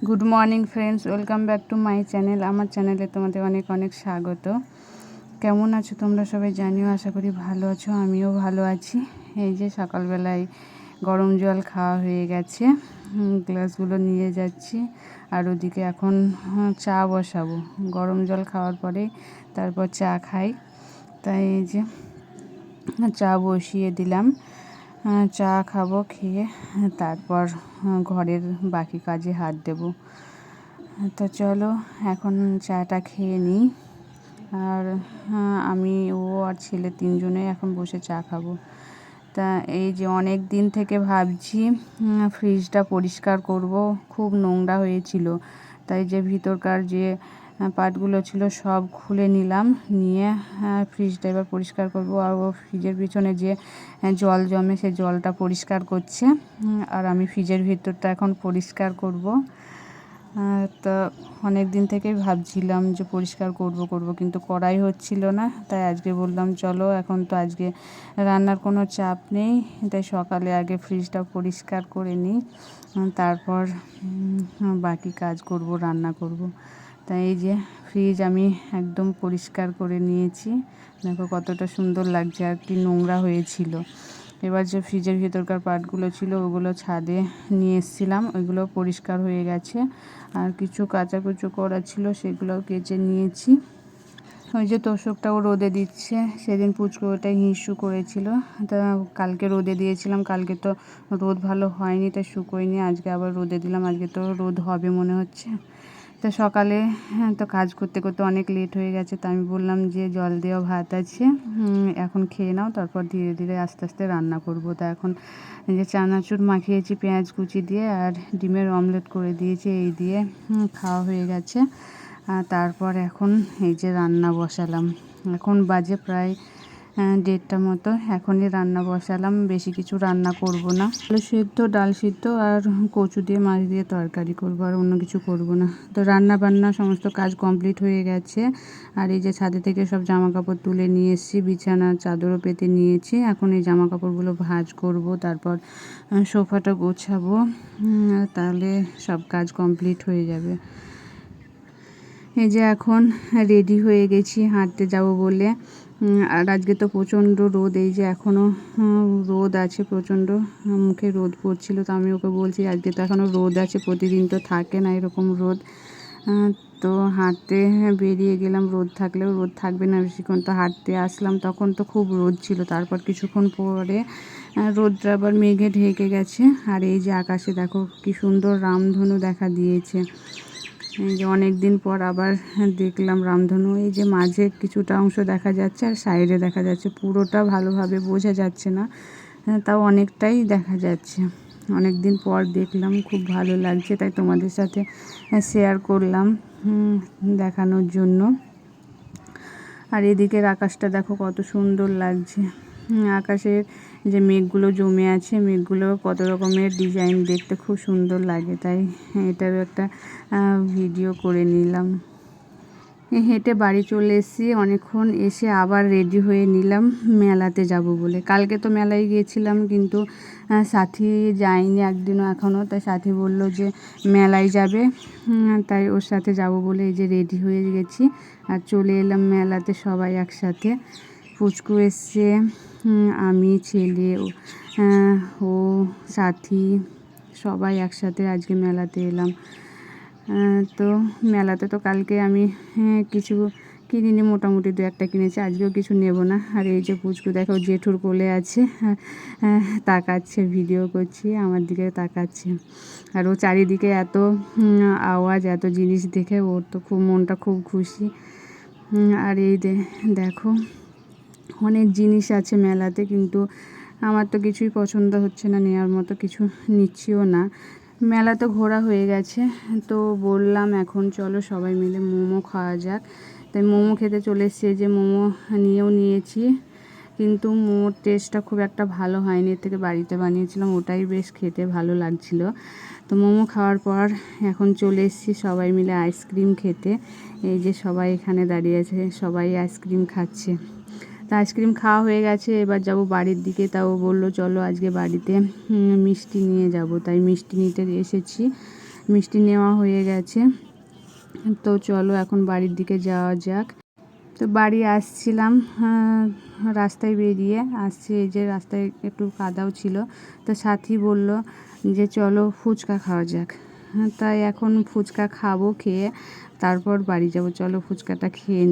Good morning friends, welcome back to my channel. আমার চ্যানেলে তোমাদের অনেক অনেক স্বাগত। কেমন আছো তোমরা সবাই জানিও, আশা করি ভালো আছো। আমিও ভালো আছি। এই যে সকালবেলায় গরম জল খাওয়া হয়ে গেছে, গ্লাসগুলো নিয়ে যাচ্ছি। আর ওদিকে এখন চা বসাবো। গরম জল খাওয়ার পরেই তারপর চা খাই। তাই এই যে চা বসিয়ে দিলাম। চা খাবো, খেয়ে তারপর ঘরের বাকি কাজে হাত দেব। তো চলো এখন চাটা খেয়ে নিই। আর আমি, ও আর ছেলে তিনজনে এখন বসে চা খাবো। তা এই যে অনেক দিন থেকে ভাবছি ফ্রিজটা পরিষ্কার করব, খুব নোংরা হয়েছিল। তাই যে ভিতরকার যে পার্টগুলো ছিল সব খুলে নিলাম, নিয়ে ফ্রিজটা এবার পরিষ্কার করব। আর ও ফ্রিজের পিছনে যে জল জমে সেই জলটা পরিষ্কার করছে, আর আমি ফ্রিজের ভিতরটা এখন পরিষ্কার করব। তো অনেক দিন থেকেই ভাবছিলাম যে পরিষ্কার করব কিন্তু করাই হচ্ছিল না। তাই আজকে বললাম চলো, এখন তো আজকে রান্নার কোনো চাপ নেই, তাই সকালে আগে ফ্রিজটা পরিষ্কার করে নিই, তারপর বাকি কাজ করব, রান্না করব। তাই এই যে ফ্রিজ আমি একদম পরিষ্কার করে নিয়েছি। দেখো কতটা সুন্দর লাগছে, আর কি নোংরা হয়েছিল। এবার যে ফ্রিজের ভিতরকার পার্টগুলো ছিল ওগুলো ছাদে নিয়ে এসেছিলাম, ওইগুলো পরিষ্কার হয়ে গেছে। আর কিছু কাচাকুচো করা ছিল সেগুলোও কেচে নিয়েছি। ওই যে তোষকটাও রোদে দিচ্ছে, সেদিন পুচকু ওটাই হিসু করেছিল। তা কালকে রোদে দিয়েছিলাম, কালকে তো রোদ ভালো হয়নি, তাই শুকোয়নি। আজকে আবার রোদে দিলাম, আজকে তো রোদ হবে মনে হচ্ছে। তো সকালে তো কাজ করতে করতে অনেক লেট হয়ে গেছে, তো আমি বললাম যে জল দেওয়া ভাত আছে, এখন খেয়ে নাও, তারপর ধীরে ধীরে আস্তে আস্তে রান্না করব। তা এখন যে চানাচুর মাখিয়েছি পেঁয়াজ কুচি দিয়ে, আর ডিমের অমলেট করে দিয়েছি, এই দিয়ে খাওয়া হয়ে গেছে। তারপর এখন এই যে রান্না বসালাম। এখন বাজে প্রায় 1:30 মতো। এখনই রান্না বসালাম, বেশি কিছু রান্না করব না। আলু সিদ্ধ, ডাল সিদ্ধ আর কচু দিয়ে মাছ দিয়ে তরকারি করব, আর অন্য কিছু করব না। তো রান্না বান্না সমস্ত কাজ কমপ্লিট হয়ে গেছে। আর এই যে ছাদে থেকে সব জামা কাপড় তুলে নিয়ে এসেছি, বিছানার চাদরও পেতে নিয়েছি। এখন এই জামা কাপড়গুলো ভাঁজ করব, তারপর সোফাটা গোছাবো, তাহলে সব কাজ কমপ্লিট হয়ে যাবে। এই যে এখন রেডি হয়ে গেছি হাঁটতে যাব বলে। আর আজকে তো প্রচণ্ড রোদ, এই যে এখনও রোদ আছে প্রচণ্ড, মুখে রোদ পড়ছিল। তো আমি ওকে বলছি আজকে তো এখনও রোদ আছে, প্রতিদিন তো থাকে না এরকম রোদ। তো হাঁটতে বেরিয়ে গেলাম, রোদ থাকলেও রোদ থাকবে না বেশিক্ষণ। তো হাঁটতে আসলাম, তখন তো খুব রোদ ছিল, তারপর কিছুক্ষণ পরে রোদটা আবার মেঘে ঢেকে গেছে। আর এই যে আকাশে দেখো কি সুন্দর রামধনু দেখা দিয়েছে। এই যে অনেক দিন পর আবার দেখলাম রামধনু। এই যে মাঝে কিছুটা অংশ দেখা যাচ্ছে আর সাইডে দেখা যাচ্ছে, পুরোটা ভালোভাবে বোঝা যাচ্ছে না, তাও অনেকটাই দেখা যাচ্ছে। অনেক দিন পর দেখলাম, খুব ভালো লাগছে, তাই তোমাদের সাথে শেয়ার করলাম দেখানোর জন্য। আর এদিকের আকাশটা দেখো কত সুন্দর লাগছে। আকাশের যে মেঘগুলো জমে আছে, মেঘগুলো কত রকমের ডিজাইন, দেখতে খুব সুন্দর লাগে, তাই এটারও একটা ভিডিও করে নিলাম। হেঁটে বাড়ি চলে এসেছি অনেকক্ষণ, এসে আবার রেডি হয়ে নিলাম মেলাতে যাব বলে। কালকে তো মেলায় গিয়েছিলাম, কিন্তু সাথী যায়নি একদিনও এখনও। তাই সাথী বলল যে মেলায় যাবে, তাই ওর সাথে যাব বলে এই যে রেডি হয়ে গেছি আর চলে এলাম মেলাতে সবাই একসাথে। পুচকু এসছে, আমি, ছেলে, ও, সাথী, সবাই একসাথে আজকে মেলাতে এলাম। তো মেলাতে তো কালকে আমি কিছু কিনিনি, মোটামুটি 2-1টা কিনেছি, আজকেও কিছু নেব না। আর এই যে পুচকু দেখো জেঠুর কোলে আছে, তাকাচ্ছে, ভিডিও করছি, আমার দিকে তাকাচ্ছে। আর ও চারিদিকে এত আওয়াজ, এত জিনিস দেখে ওর তো খুব মনটা খুব খুশি। আর এই দেখো অনেক জিনিস আছে মেলাতে, কিন্তু আমার তো কিছুই পছন্দ হচ্ছে না, নেওয়ার মতো কিছু নিচ্ছিও না। মেলা তো ঘোরা হয়ে গেছে, তো বললাম এখন চলো সবাই মিলে মোমো খাওয়া যাক। তাই মোমো খেতে চলে এসেছি, যে মোমো নিয়েও নিয়েছি, কিন্তু মোমোর টেস্টটা খুব একটা ভালো হয়নি, এর থেকে বাড়িতে বানিয়েছিলাম ওটাই বেশ খেতে ভালো লাগছিল। তো মোমো খাওয়ার পর এখন চলে এসেছি সবাই মিলে আইসক্রিম খেতে। এই যে সবাই এখানে দাঁড়িয়ে আছে, সবাই আইসক্রিম খাচ্ছে। তা আইসক্রিম খাওয়া হয়ে গেছে, এবার যাব বাড়ির দিকে। তাও বললো চলো আজকে বাড়িতে মিষ্টি নিয়ে যাব, তাই মিষ্টি নিতে এসেছি। মিষ্টি নেওয়া হয়ে গেছে। তো চলো এখন বাড়ির দিকে যাওয়া যাক। তো বাড়ি আসছিলাম, রাস্তায় বেরিয়ে আসছি, এই যে রাস্তায় একটু কাদাও ছিল। তো সাথী বলল যে চলো ফুচকা খাওয়া যাক। তাই এখন ফুচকা খাবো, খেয়ে তারপর বাড়ি যাব। চলো ফুচকাটা খেয়ে নিই।